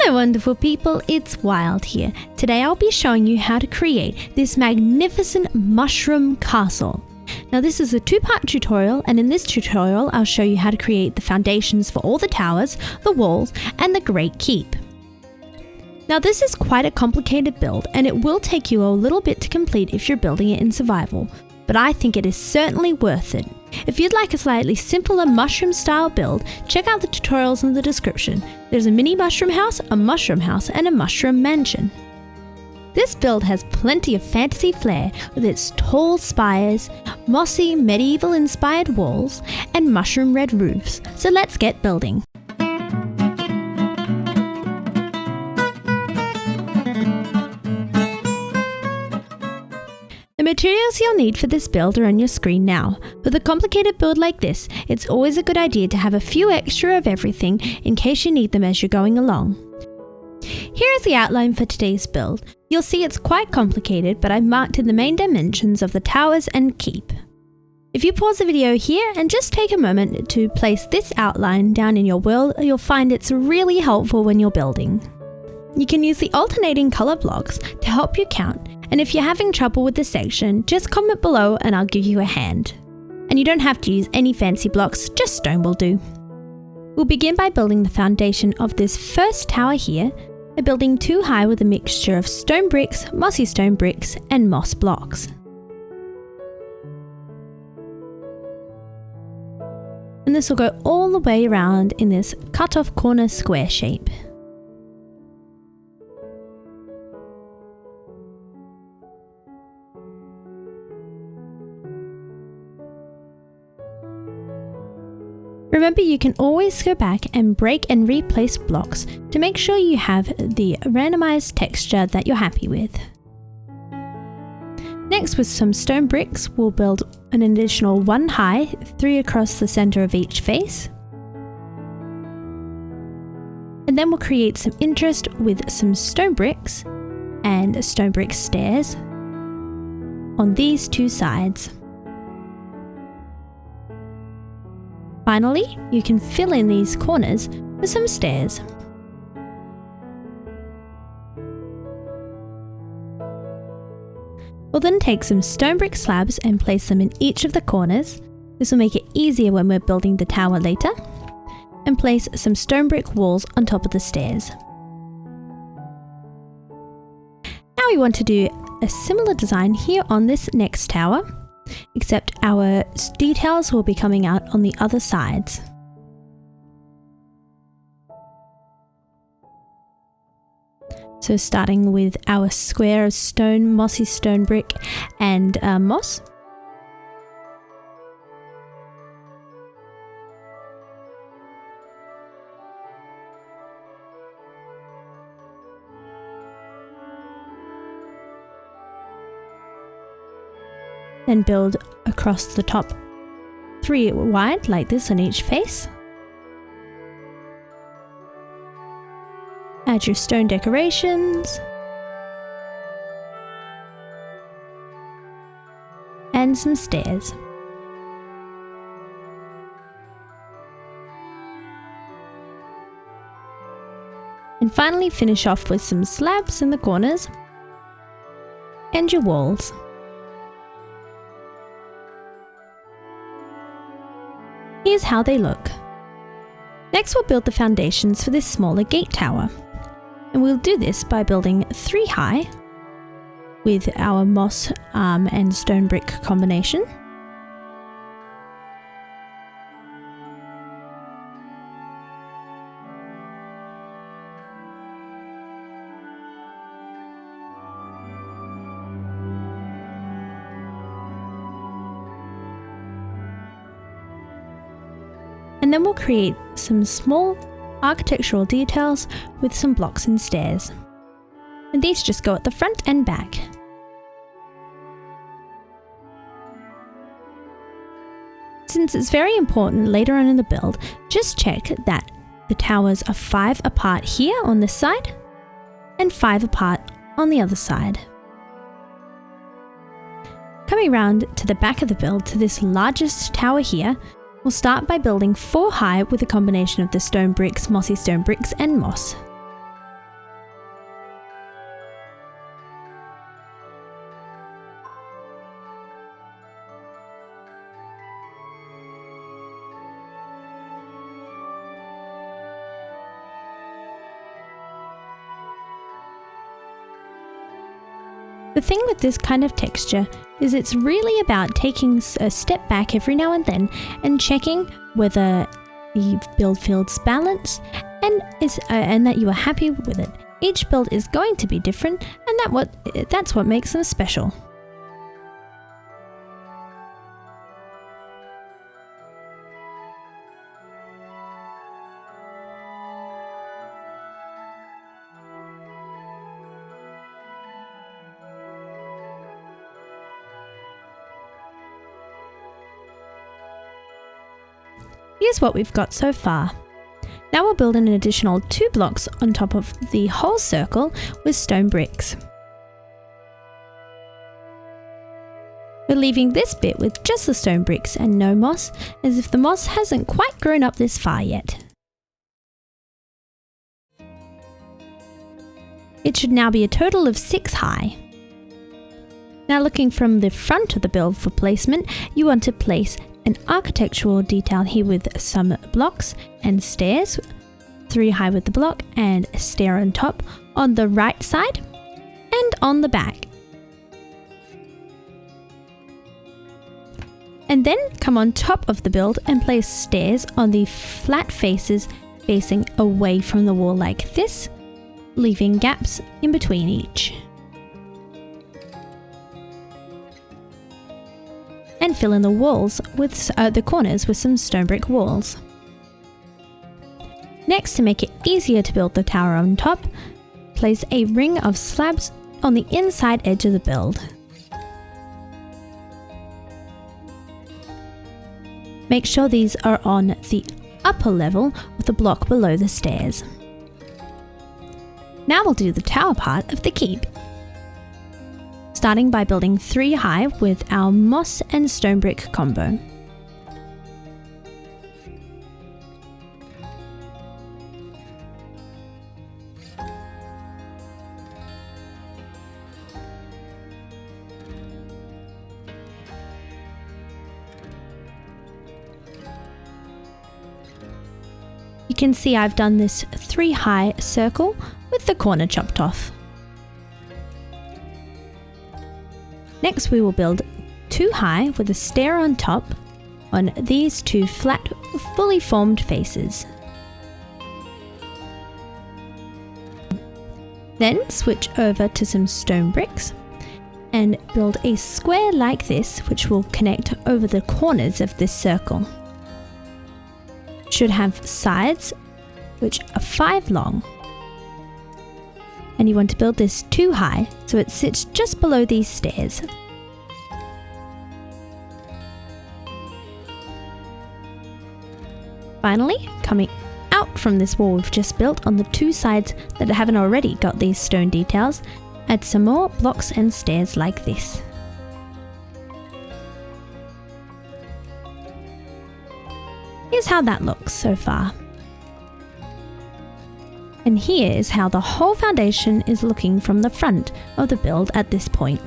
Hello wonderful people, it's Wild here. Today I'll be showing you how to create this magnificent mushroom castle. Now this is a two-part tutorial, and in this tutorial I'll show you how to create the foundations for all the towers, the walls and the Great Keep. Now this is quite a complicated build and it will take you a little bit to complete if you're building it in survival, but I think it is certainly worth it. If you'd like a slightly simpler mushroom style build, check out the tutorials in the description. There's a mini mushroom house, and a mushroom mansion. This build has plenty of fantasy flair with its tall spires, mossy medieval inspired walls, and mushroom red roofs, so let's get building. The materials you'll need for this build are on your screen now. With a complicated build like this, it's always a good idea to have a few extra of everything in case you need them as you're going along. Here is the outline for today's build. You'll see it's quite complicated, but I've marked in the main dimensions of the towers and keep. If you pause the video here and just take a moment to place this outline down in your world, you'll find it's really helpful when you're building. You can use the alternating color blocks to help you count, and if you're having trouble with this section, just comment below and I'll give you a hand. And you don't have to use any fancy blocks, just stone will do. We'll begin by building the foundation of this first tower here, by building 2 high with a mixture of stone bricks, mossy stone bricks and moss blocks. And this will go all the way around in this cut-off corner square shape. Remember, you can always go back and break and replace blocks to make sure you have the randomized texture that you're happy with. Next, with some stone bricks, we'll build an additional 1 high, 3 across the center of each face. And then we'll create some interest with some stone bricks and stone brick stairs on these 2 sides. Finally, you can fill in these corners with some stairs. We'll then take some stone brick slabs and place them in each of the corners. This will make it easier when we're building the tower later. And place some stone brick walls on top of the stairs. Now we want to do a similar design here on this next tower, except our details will be coming out on the other sides. So starting with our square of stone, mossy stone brick and moss. Then build across the top 3 wide like this on each face. Add your stone decorations and some stairs. And finally finish off with some slabs in the corners and your walls. Here's how they look. Next, we'll build the foundations for this smaller gate tower. And we'll do this by building 3 high with our moss and stone brick combination. And then we'll create some small architectural details with some blocks and stairs. And these just go at the front and back. Since it's very important later on in the build, just check that the towers are 5 apart here on this side and 5 apart on the other side. Coming round to the back of the build to this largest tower here, we'll start by building 4 high with a combination of the stone bricks, mossy stone bricks and moss. The thing with this kind of texture is it's really about taking a step back every now and then and checking whether the build feels balanced and that you are happy with it. Each build is going to be different, and that's what makes them special. Here's what we've got so far. Now we'll build an additional 2 blocks on top of the whole circle with stone bricks. We're leaving this bit with just the stone bricks and no moss, as if the moss hasn't quite grown up this far yet. It should now be a total of 6 high. Now looking from the front of the build for placement, you want to place an architectural detail here with some blocks and stairs, 3 high with the block and a stair on top on the right side and on the back. And then come on top of the build and place stairs on the flat faces facing away from the wall like this, leaving gaps in between each. And fill in the walls with the corners with some stone brick walls. Next, to make it easier to build the tower on top, place a ring of slabs on the inside edge of the build. Make sure these are on the upper level of the block below the stairs. Now we'll do the tower part of the keep. Starting by building 3 high with our moss and stone brick combo. You can see I've done this 3 high circle with the corner chopped off. Next we will build 2 high with a stair on top on these 2 flat, fully formed faces. Then switch over to some stone bricks and build a square like this, which will connect over the corners of this circle. Should have sides which are 5 long. And you want to build this 2 high so it sits just below these stairs. Finally, coming out from this wall we've just built on the 2 sides that haven't already got these stone details, add some more blocks and stairs like this. Here's how that looks so far. And here is how the whole foundation is looking from the front of the build at this point.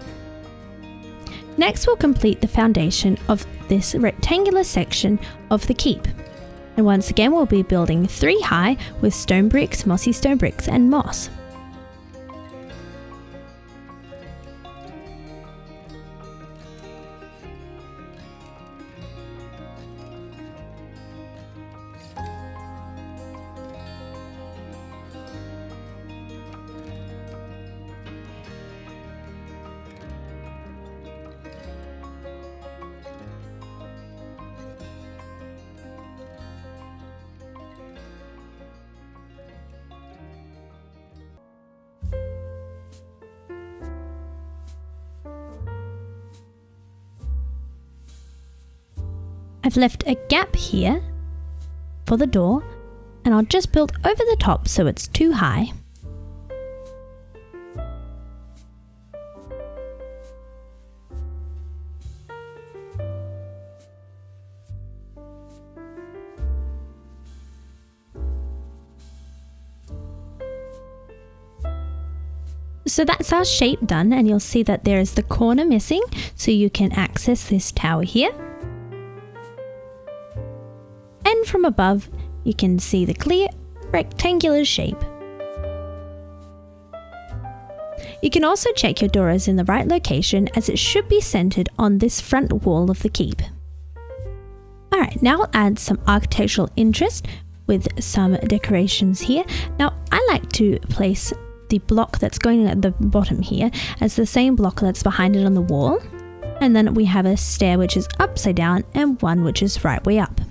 Next we'll complete the foundation of this rectangular section of the keep. And once again we'll be building 3 high with stone bricks, mossy stone bricks and moss. I've left a gap here for the door, and I'll just build over the top so it's 2 high. So that's our shape done, and you'll see that there is the corner missing, so you can access this tower here. And from above, you can see the clear rectangular shape. You can also check your door is in the right location, as it should be centered on this front wall of the keep. Alright, now I'll add some architectural interest with some decorations here. Now I like to place the block that's going at the bottom here as the same block that's behind it on the wall. And then we have a stair which is upside down and one which is right way up.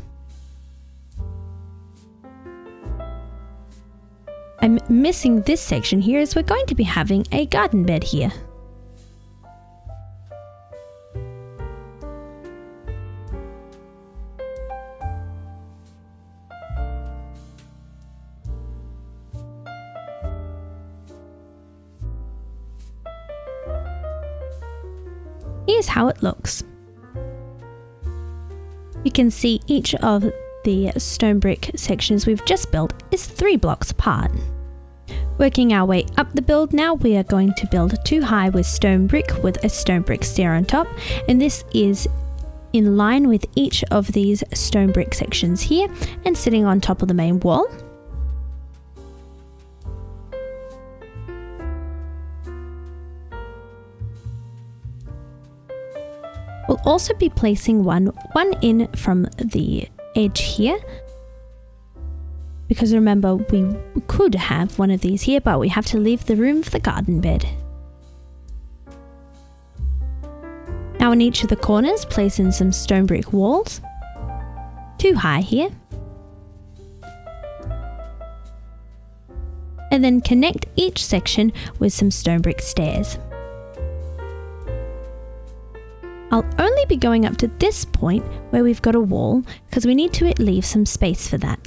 I'm missing this section here as we're going to be having a garden bed here. Here's how it looks. You can see each of the stone brick sections we've just built is 3 blocks apart. Working our way up the build now, we are going to build 2 high with stone brick with a stone brick stair on top, and this is in line with each of these stone brick sections here and sitting on top of the main wall. We'll also be placing one in from the edge here, because remember we could have one of these here, but we have to leave the room for the garden bed. Now in each of the corners, place in some stone brick walls, 2 high here, and then connect each section with some stone brick stairs. I'll only be going up to this point where we've got a wall, because we need to leave some space for that.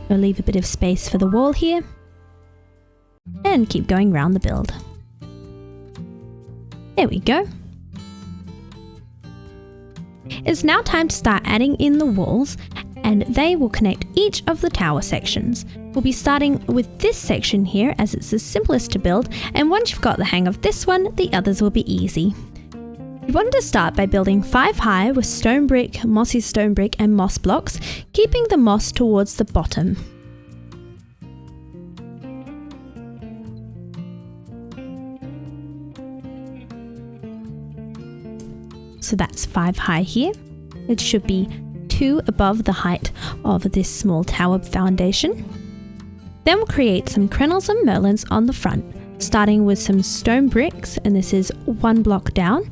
I'll leave a bit of space for the wall here, and keep going round the build. There we go. It's now time to start adding in the walls, and they will connect each of the tower sections. We'll be starting with this section here as it's the simplest to build, and once you've got the hang of this one, the others will be easy. You want to start by building 5 high with stone brick, mossy stone brick and moss blocks, keeping the moss towards the bottom. So that's 5 high here. It should be 2 above the height of this small tower foundation. Then we'll create some crenels and merlins on the front, starting with some stone bricks, and this is 1 block down,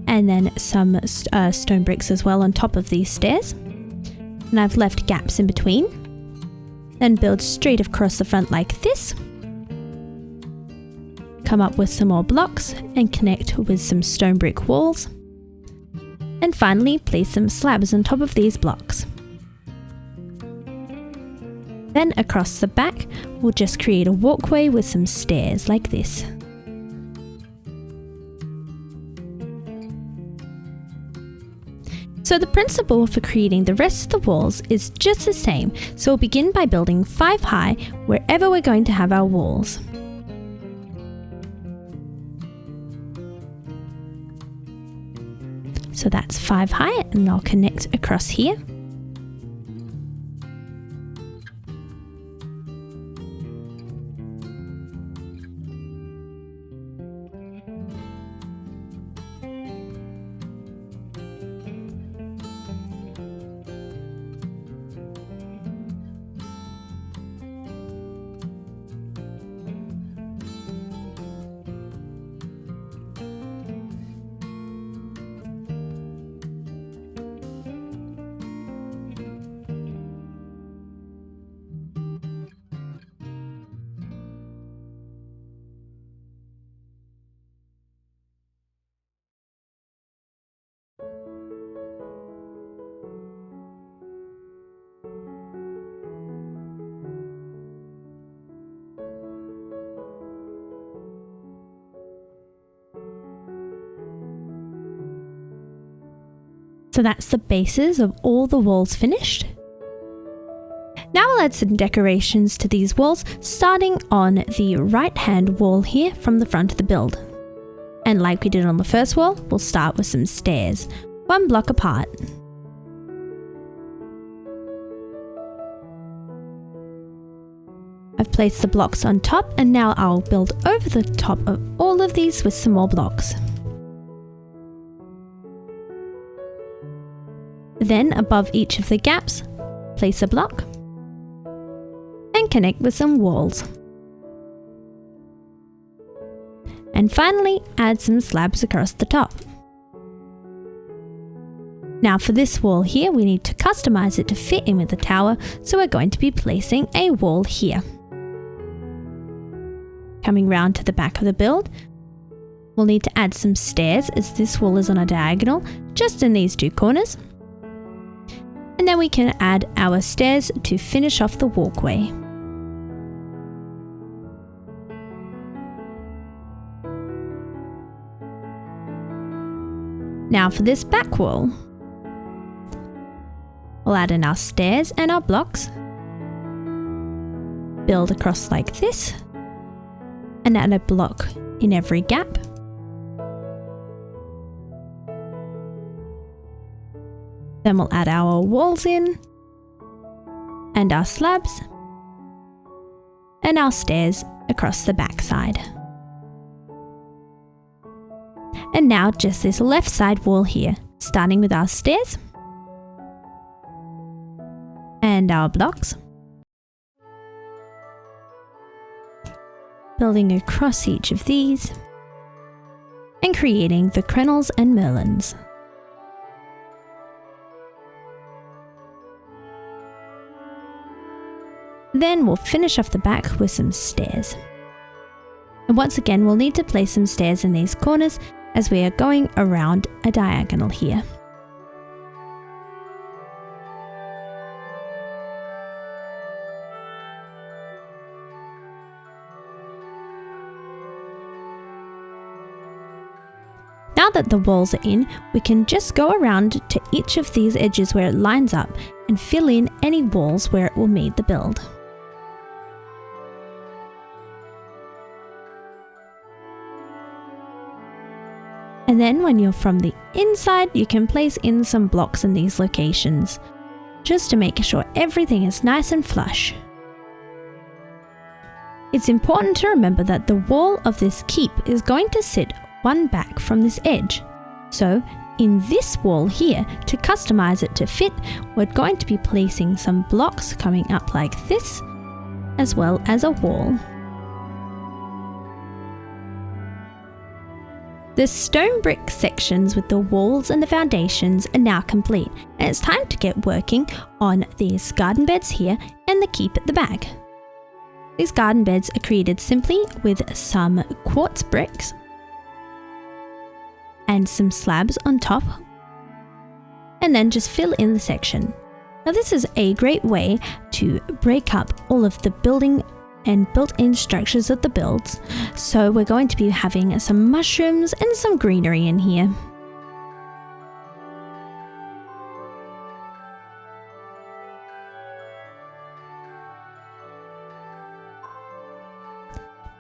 and then some stone bricks as well on top of these stairs. And I've left gaps in between. Then build straight across the front like this. Come up with some more blocks and connect with some stone brick walls. And finally, place some slabs on top of these blocks. Then across the back, we'll just create a walkway with some stairs like this. So the principle for creating the rest of the walls is just the same, so we'll begin by building 5 high wherever we're going to have our walls. So that's 5 high, and I'll connect across here. So that's the bases of all the walls finished. Now I'll add some decorations to these walls, starting on the right hand wall here from the front of the build. And like we did on the first wall, we'll start with some stairs, 1 block apart. I've placed the blocks on top, and now I'll build over the top of all of these with some more blocks. Then above each of the gaps, place a block and connect with some walls. And finally, add some slabs across the top. Now for this wall here, we need to customize it to fit in with the tower, so we're going to be placing a wall here. Coming round to the back of the build, we'll need to add some stairs as this wall is on a diagonal, just in these two corners. And then we can add our stairs to finish off the walkway. Now for this back wall, we'll add in our stairs and our blocks, build across like this, and add a block in every gap. Then we'll add our walls in, and our slabs, and our stairs across the back side. And now just this left side wall here, starting with our stairs and our blocks, building across each of these and creating the crenels and merlins. Then we'll finish off the back with some stairs. And once again, we'll need to place some stairs in these corners as we are going around a diagonal here. Now that the walls are in, we can just go around to each of these edges where it lines up and fill in any walls where it will meet the build. And then when you're from the inside, you can place in some blocks in these locations, just to make sure everything is nice and flush. It's important to remember that the wall of this keep is going to sit one back from this edge. So in this wall here, to customize it to fit, we're going to be placing some blocks coming up like this, as well as a wall. The stone brick sections with the walls and the foundations are now complete, and it's time to get working on these garden beds here and the keep at the back. These garden beds are created simply with some quartz bricks and some slabs on top, and then just fill in the section. Now this is a great way to break up all of the building and built-in structures of the builds, so we're going to be having some mushrooms and some greenery in here.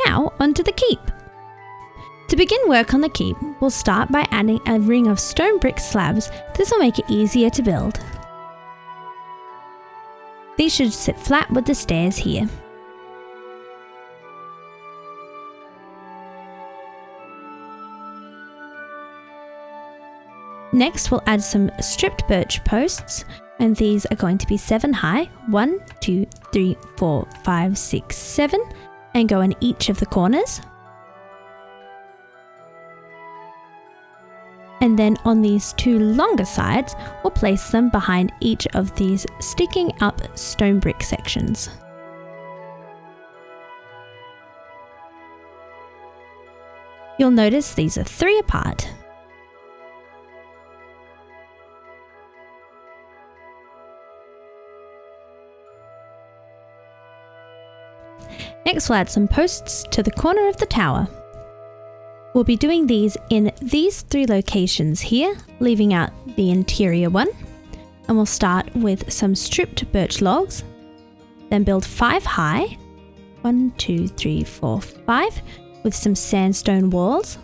Now onto the keep. To begin work on the keep, we'll start by adding a ring of stone brick slabs. This will make it easier to build. These should sit flat with the stairs here. Next, we'll add some stripped birch posts, and these are going to be 7 high, 1, 2, 3, 4, 5, 6, 7, and go in each of the corners. And then on these 2 longer sides, we'll place them behind each of these sticking up stone brick sections. You'll notice these are 3 apart. Next, we'll add some posts to the corner of the tower. We'll be doing these in these 3 locations here, leaving out the interior one. And we'll start with some stripped birch logs, then build 5 high, 1, 2, 3, 4, 5, with some sandstone walls.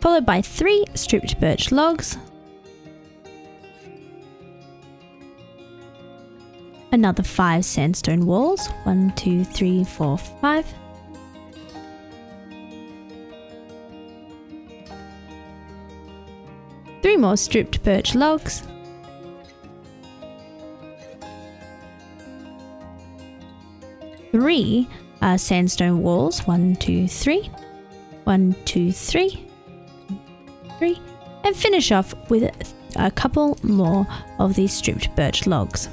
Followed by 3 stripped birch logs, Another 5 sandstone walls. 1, 2, 3, 4, 5. Three more stripped birch logs. Three sandstone walls. 1, 2, 3. 1, 2, 3. 3. And finish off with a couple more of these stripped birch logs.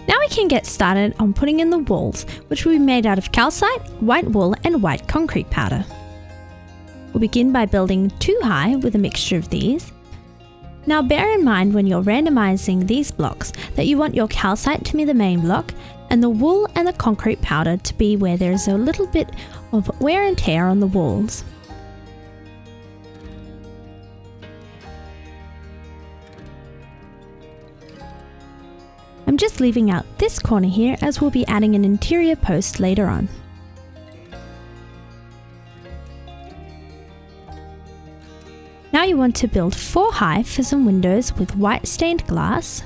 Now we can get started on putting in the walls, which will be made out of calcite, white wool and white concrete powder. We'll begin by building 2 high with a mixture of these. Now bear in mind when you're randomizing these blocks that you want your calcite to be the main block and the wool and the concrete powder to be where there's a little bit of wear and tear on the walls. I'm just leaving out this corner here as we'll be adding an interior post later on. Now you want to build 4 high for some windows with white stained glass.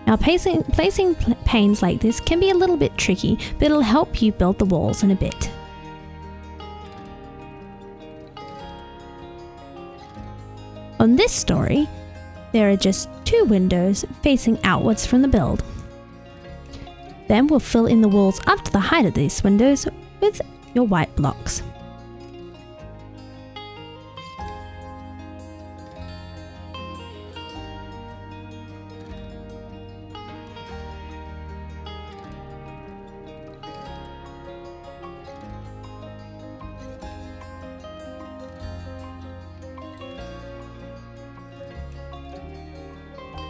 Now placing panes like this can be a little bit tricky, but it'll help you build the walls in a bit. On this story, there are just 2 windows facing outwards from the build. Then we'll fill in the walls up to the height of these windows with your white blocks.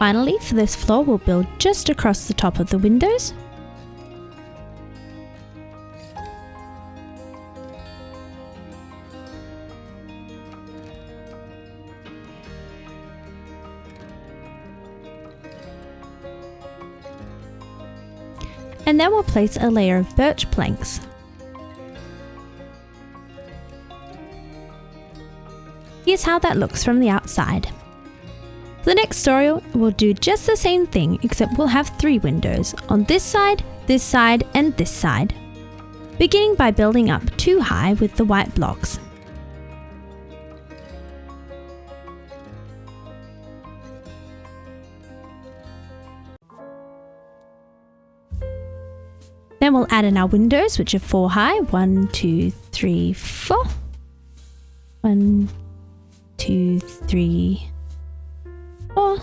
Finally, for this floor, we'll build just across the top of the windows. And then we'll place a layer of birch planks. Here's how that looks from the outside. For the next story, we'll do just the same thing, except we'll have 3 windows on this side, and this side. Beginning by building up 2 high with the white blocks. Then we'll add in our windows, which are 4 high. 1, 2, 3, 4. 1, 2, 3, 4.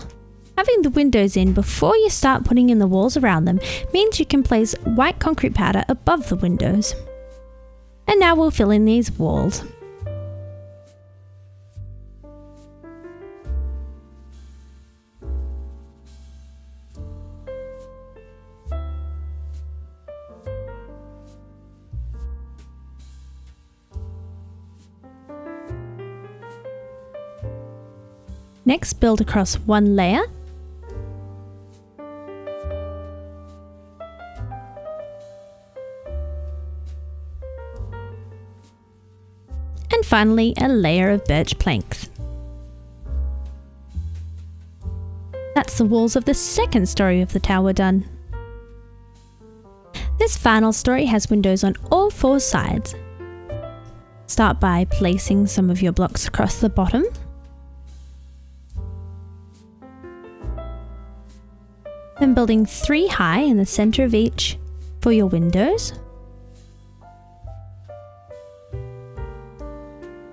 Having the windows in before you start putting in the walls around them means you can place white concrete powder above the windows. And now we'll fill in these walls. Next, build across 1 layer. And finally, a layer of birch planks. That's the walls of the second story of the tower done. This final story has windows on all 4 sides. Start by placing some of your blocks across the bottom. Then building 3 high in the center of each for your windows.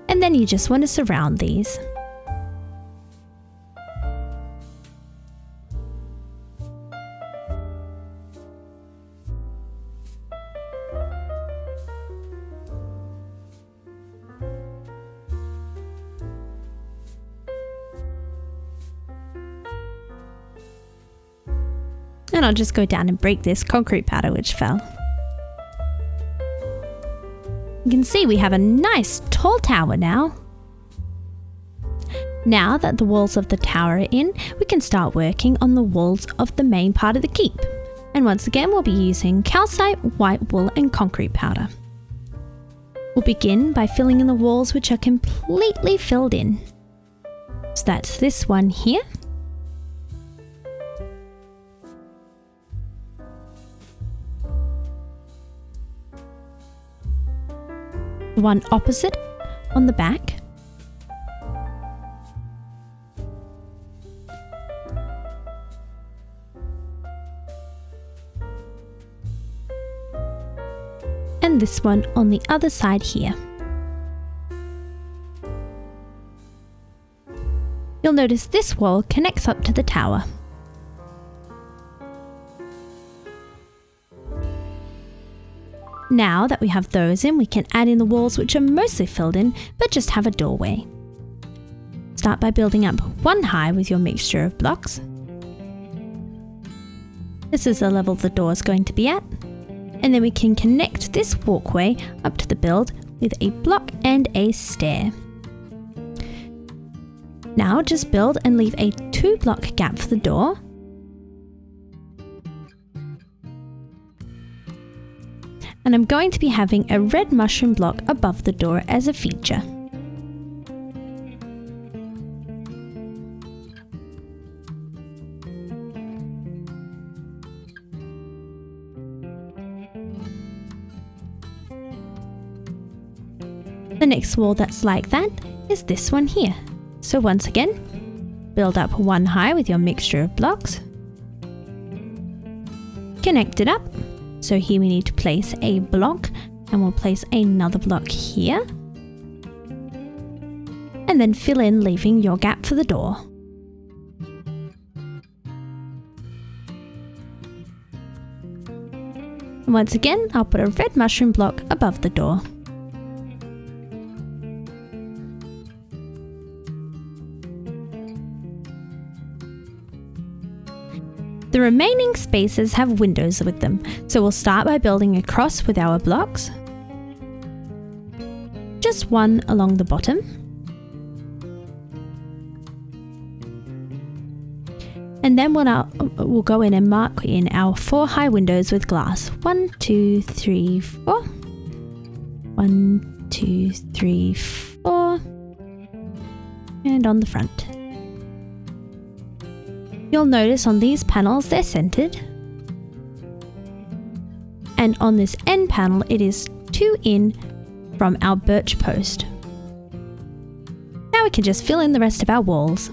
And then you just want to surround these. And I'll just go down and break this concrete powder which fell. You can see we have a nice tall tower now. Now that the walls of the tower are in, we can start working on the walls of the main part of the keep. And once again, we'll be using calcite, white wool and concrete powder. We'll begin by filling in the walls which are completely filled in. So That's this one here. The one opposite on the back. And this one on the other side here. You'll notice this wall connects up to the tower. Now that we have those in, we can add in the walls which are mostly filled in, but just have a doorway. Start by building up one high with your mixture of blocks. This is the level the door is going to be at. And then we can connect this walkway up to the build with a block and a stair. Now just build and leave a 2-block gap for the door. And I'm going to be having a red mushroom block above the door as a feature. The next wall that's like that is this one here. So once again, build up one high with your mixture of blocks. Connect it up. So here we need to place a block, and we'll place another block here. And then fill in, leaving your gap for the door. And once again, I'll put a red mushroom block above the door. The remaining spaces have windows with them, so we'll start by building across with our blocks. Just one along the bottom. And then we'll go in and mark in our 4 high windows with glass. 1, 2, 3, 4. 1, 2, 3, 4. And on the front. You'll notice on these panels they're centered. And on this end panel it is 2 in from our birch post. Now we can just fill in the rest of our walls.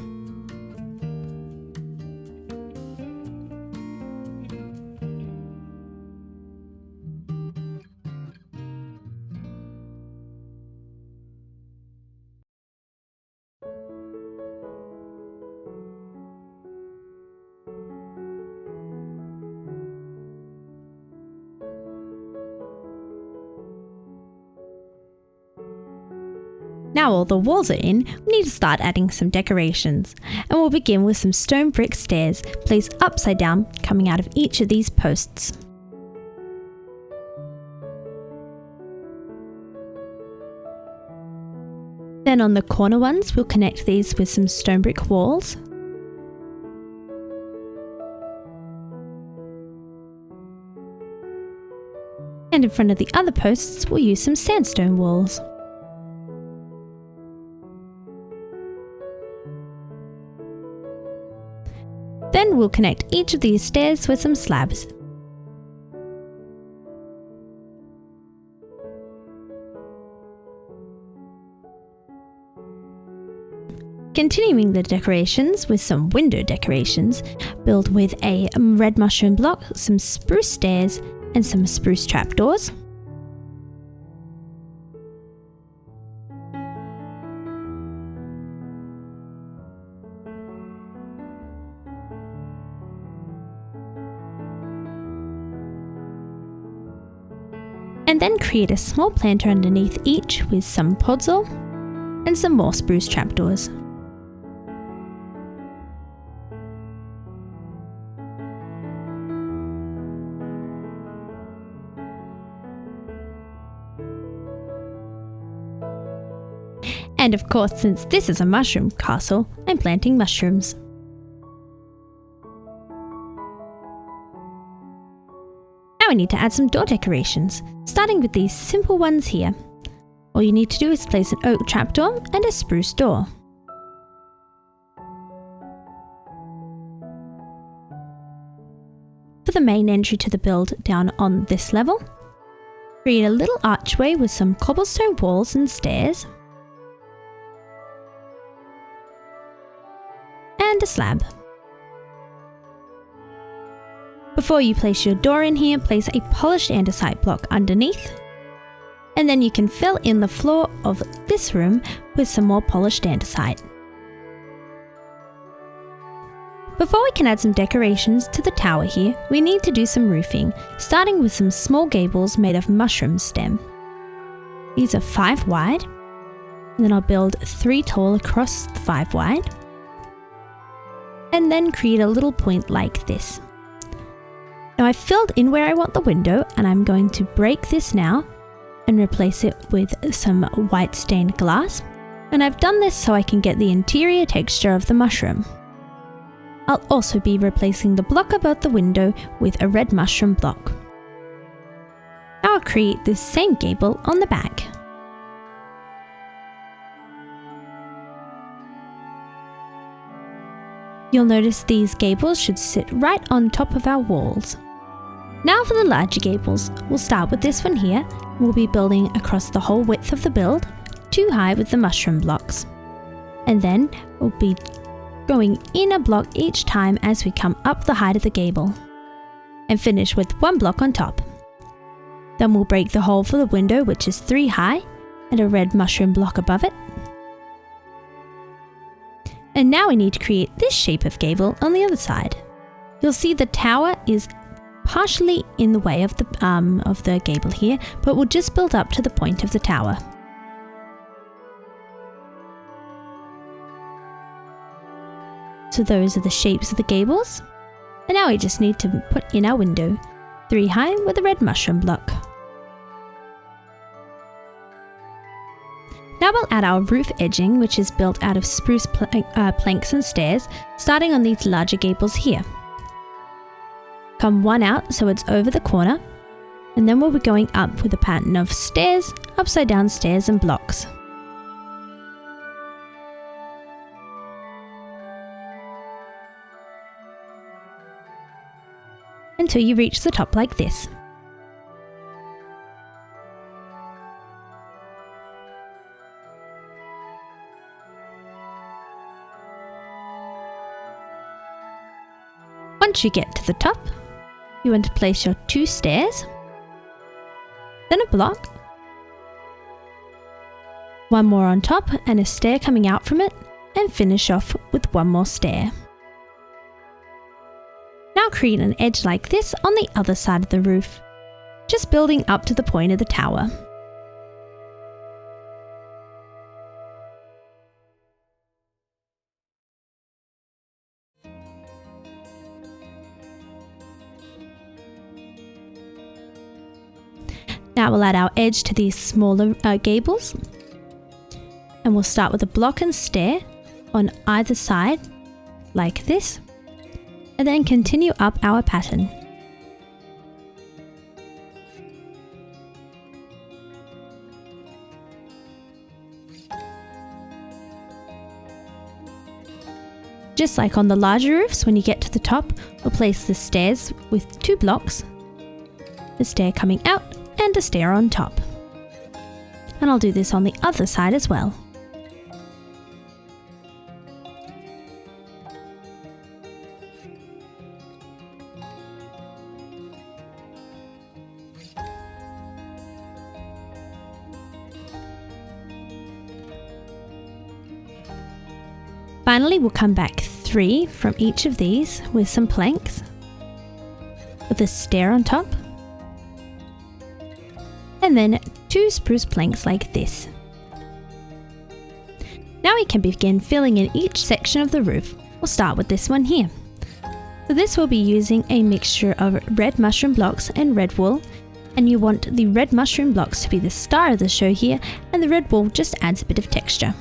Now all the walls are in, we need to start adding some decorations, and we'll begin with some stone brick stairs placed upside down coming out of each of these posts. Then on the corner ones, we'll connect these with some stone brick walls. And in front of the other posts, we'll use some sandstone walls. Then we'll connect each of these stairs with some slabs. Continuing the decorations with some window decorations, build with a red mushroom block, some spruce stairs, and some spruce trapdoors. And then create a small planter underneath each with some podzol and some more spruce trapdoors. And of course, since this is a mushroom castle, I'm planting mushrooms. Now we need to add some door decorations, starting with these simple ones here. All you need to do is place an oak trapdoor and a spruce door. for the main entry to the build down on this level. Create a little archway with some cobblestone walls and stairs. And a slab. Before you place your door in here, place a polished andesite block underneath. And then you can fill in the floor of this room with some more polished andesite. Before we can add some decorations to the tower here, we need to do some roofing, starting with some small gables made of mushroom stem. These are 5 wide, and then I'll build 3 tall across the 5 wide, and then create a little point like this. Now I've filled in where I want the window, and I'm going to break this now and replace it with some white stained glass, and I've done this so I can get the interior texture of the mushroom. I'll also be replacing the block above the window with a red mushroom block. Now I'll create this same gable on the back. You'll notice these gables should sit right on top of our walls. Now for the larger gables, we'll start with this one here. We'll be building across the whole width of the build, 2 high with the mushroom blocks. And then we'll be going in a block each time as we come up the height of the gable, and finish with 1 block on top. Then we'll break the hole for the window, which is 3 high, and a red mushroom block above it. And now we need to create this shape of gable on the other side. You'll see the tower is partially in the way of the gable here, but we'll just build up to the point of the tower. So those are the shapes of the gables. And now we just need to put in our window, 3 high with a red mushroom block. Now we'll add our roof edging, which is built out of spruce planks and stairs, starting on these larger gables here. Come 1 out so it's over the corner, and then we'll be going up with a pattern of stairs, upside down stairs and blocks. Until you reach the top like this. Once you get to the top, you want to place your 2 stairs, then a block, 1 more on top and a stair coming out from it, and finish off with 1 more stair. Now create an edge like this on the other side of the roof, just building up to the point of the tower. Now we'll add our edge to these smaller gables, and we'll start with a block and stair on either side like this, and then continue up our pattern. Just like on the larger roofs, when you get to the top, we'll place the stairs with 2 blocks, a stair coming out and a stair on top. And I'll do this on the other side as well. Finally, we'll come back 3 from each of these with some planks, with a stair on top, and then 2 spruce planks like this. Now we can begin filling in each section of the roof. We'll start with this one here. For this we'll be using a mixture of red mushroom blocks and red wool, and you want the red mushroom blocks to be the star of the show here, and the red wool just adds a bit of texture.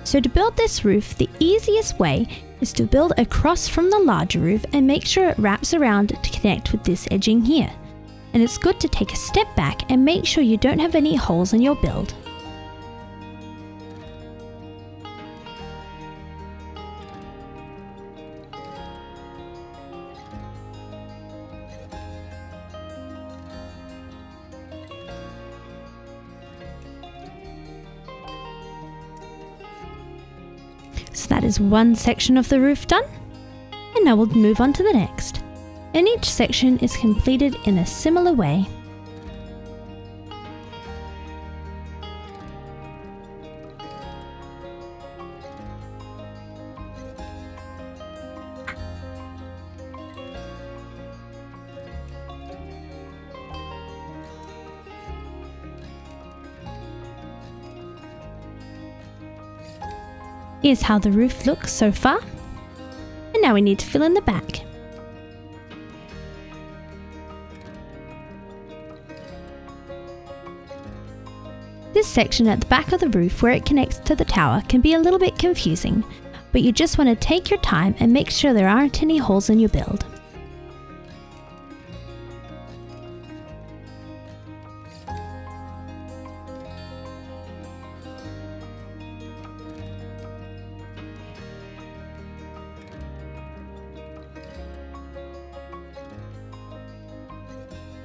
So to build this roof, the easiest way is to build across from the larger roof and make sure it wraps around to connect with this edging here. And it's good to take a step back and make sure you don't have any holes in your build. is one section of the roof done, and now we'll move on to the next. And each section is completed in a similar way. Here's how the roof looks so far, and now we need to fill in the back. This section at the back of the roof where it connects to the tower can be a little bit confusing, but you just want to take your time and make sure there aren't any holes in your build.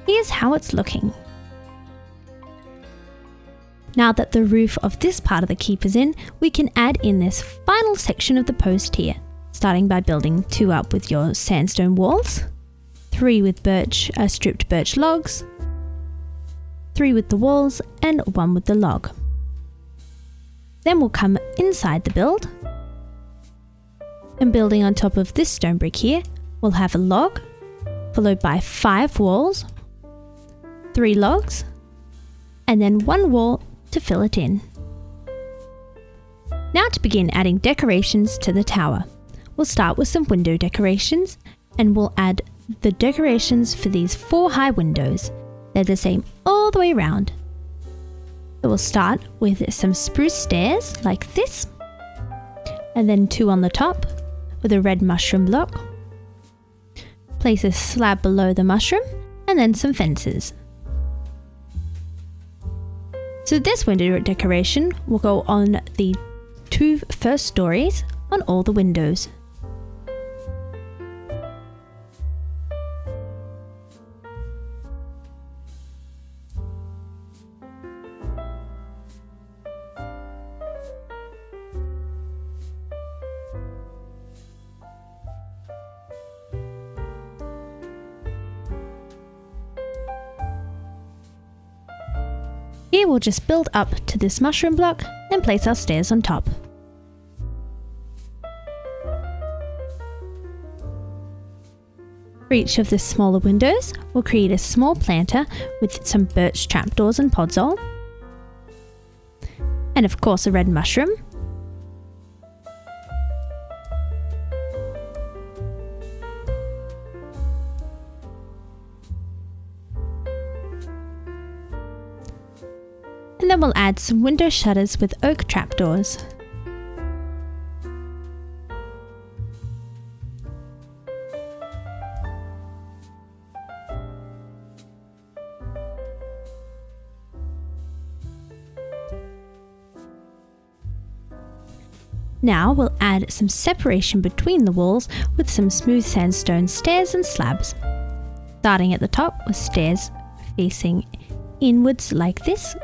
Here's how it's looking. Now that the roof of this part of the keep is in, we can add in this final section of the post here, starting by building 2 up with your sandstone walls, 3 with stripped birch logs, 3 with the walls, and 1 with the log. Then we'll come inside the build, and building on top of this stone brick here, we'll have a log, followed by 5 walls, 3 logs, and then 1 wall to fill it in. Now to begin adding decorations to the tower. We'll start with some window decorations, and we'll add the decorations for these 4 high windows. They're the same all the way around. So we'll start with some spruce stairs like this, and then 2 on the top with a red mushroom block. Place a slab below the mushroom, and then some fences. So this window decoration will go on the 2 first stories on all the windows. Here we'll just build up to this mushroom block and place our stairs on top. For each of the smaller windows, we'll create a small planter with some birch trapdoors and podzol, and of course a red mushroom. And then we'll add some window shutters with oak trapdoors. Now we'll add some separation between the walls with some smooth sandstone stairs and slabs. Starting at the top with stairs facing inwards like this.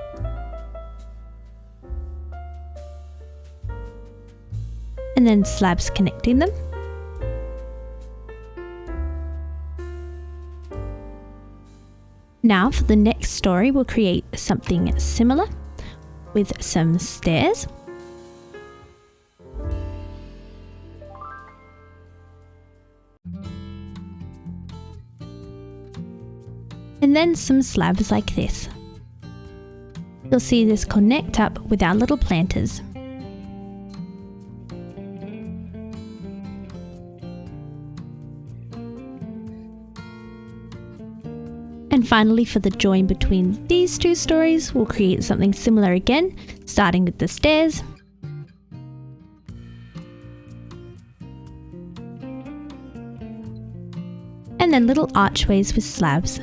And then slabs connecting them. Now for the next story, we'll create something similar with some stairs. And then some slabs like this. You'll see this connect up with our little planters. And finally, for the join between these 2 stories, we'll create something similar again, starting with the stairs. And then little archways with slabs.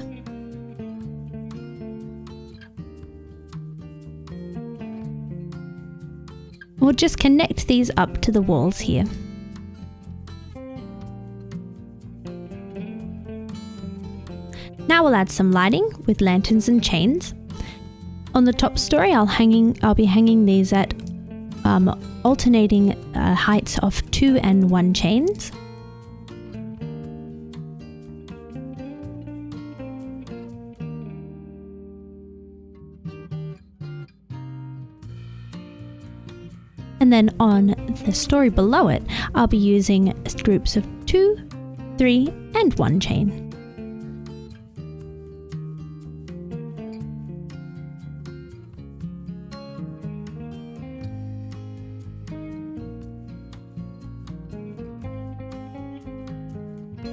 We'll just connect these up to the walls here. Now we'll add some lighting with lanterns and chains. On the top story, I'll be hanging these at alternating heights of 2 and 1 chains. And then on the story below it, I'll be using groups of 2, 3, and 1 chain.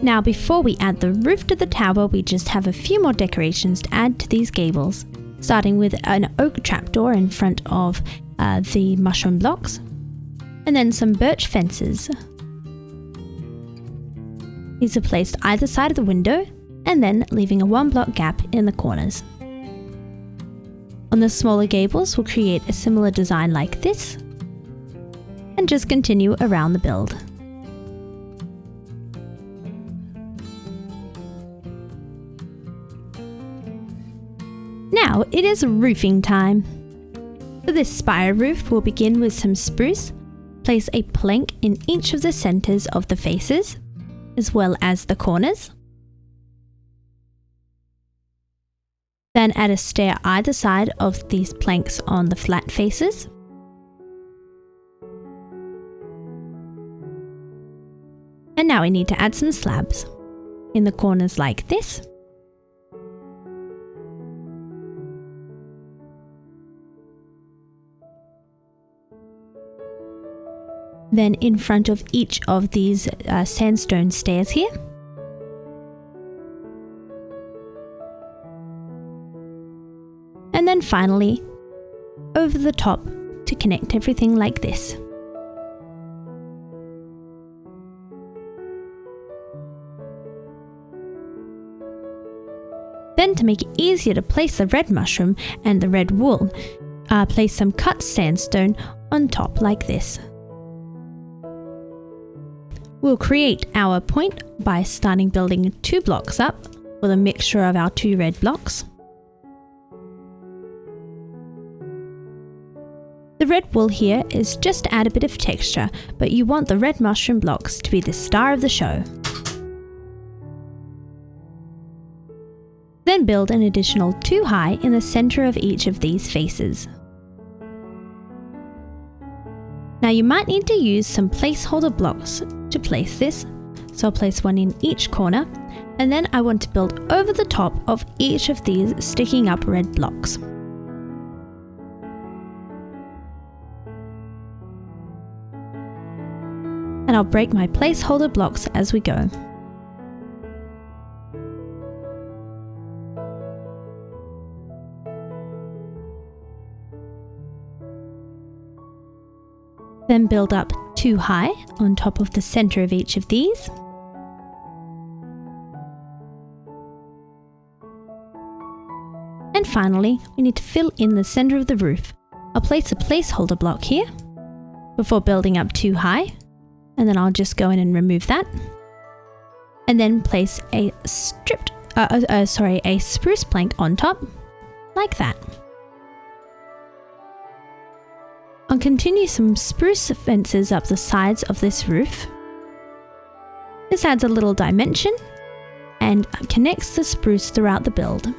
Now before we add the roof to the tower, we just have a few more decorations to add to these gables, starting with an oak trapdoor in front of the mushroom blocks, and then some birch fences. These are placed either side of the window, and then leaving a 1 block gap in the corners. On the smaller gables, we'll create a similar design like this, and just continue around the build. Now it is roofing time. For this spire roof, we'll begin with some spruce, place a plank in each of the centers of the faces, as well as the corners. Then add a stair either side of these planks on the flat faces. And now we need to add some slabs in the corners like this. Then in front of each of these sandstone stairs here. And then finally, over the top to connect everything like this. Then to make it easier to place the red mushroom and the red wool, place some cut sandstone on top like this. We'll create our point by starting building 2 blocks up with a mixture of our 2 red blocks. The red wool here is just to add a bit of texture, but you want the red mushroom blocks to be the star of the show. Then build an additional 2 high in the center of each of these faces. Now you might need to use some placeholder blocks to place this, so I'll place 1 in each corner, and then I want to build over the top of each of these sticking up red blocks. And I'll break my placeholder blocks as we go. Then build up 2 high on top of the center of each of these. And finally, we need to fill in the center of the roof. I'll place a placeholder block here before building up 2 high, and then I'll just go in and remove that. And then place a spruce plank on top, like that. I'll continue some spruce fences up the sides of this roof. This adds a little dimension and connects the spruce throughout the build.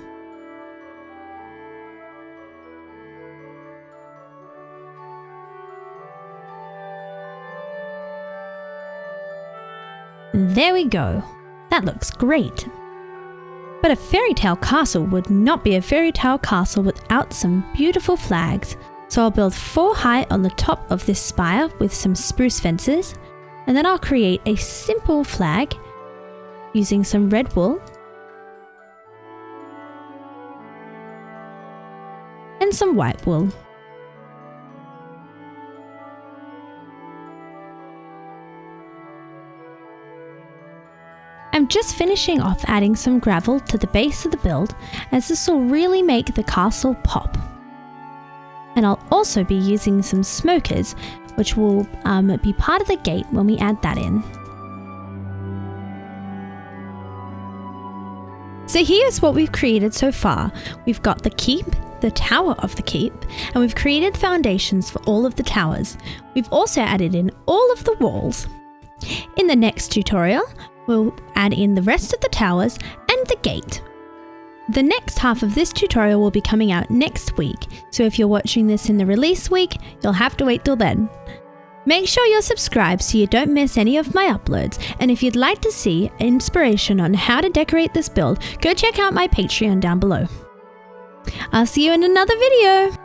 There we go. That looks great. But a fairy tale castle would not be a fairy tale castle without some beautiful flags. So I'll build 4 high on the top of this spire with some spruce fences, and then I'll create a simple flag using some red wool and some white wool. I'm just finishing off adding some gravel to the base of the build, as this will really make the castle pop. And I'll also be using some smokers, which will be part of the gate when we add that in. So here's what we've created so far. We've got the keep, the tower of the keep, and we've created foundations for all of the towers. We've also added in all of the walls. In the next tutorial, we'll add in the rest of the towers and the gate. The next half of this tutorial will be coming out next week, so if you're watching this in the release week, you'll have to wait till then. Make sure you're subscribed so you don't miss any of my uploads, and if you'd like to see inspiration on how to decorate this build, go check out my Patreon down below. I'll see you in another video!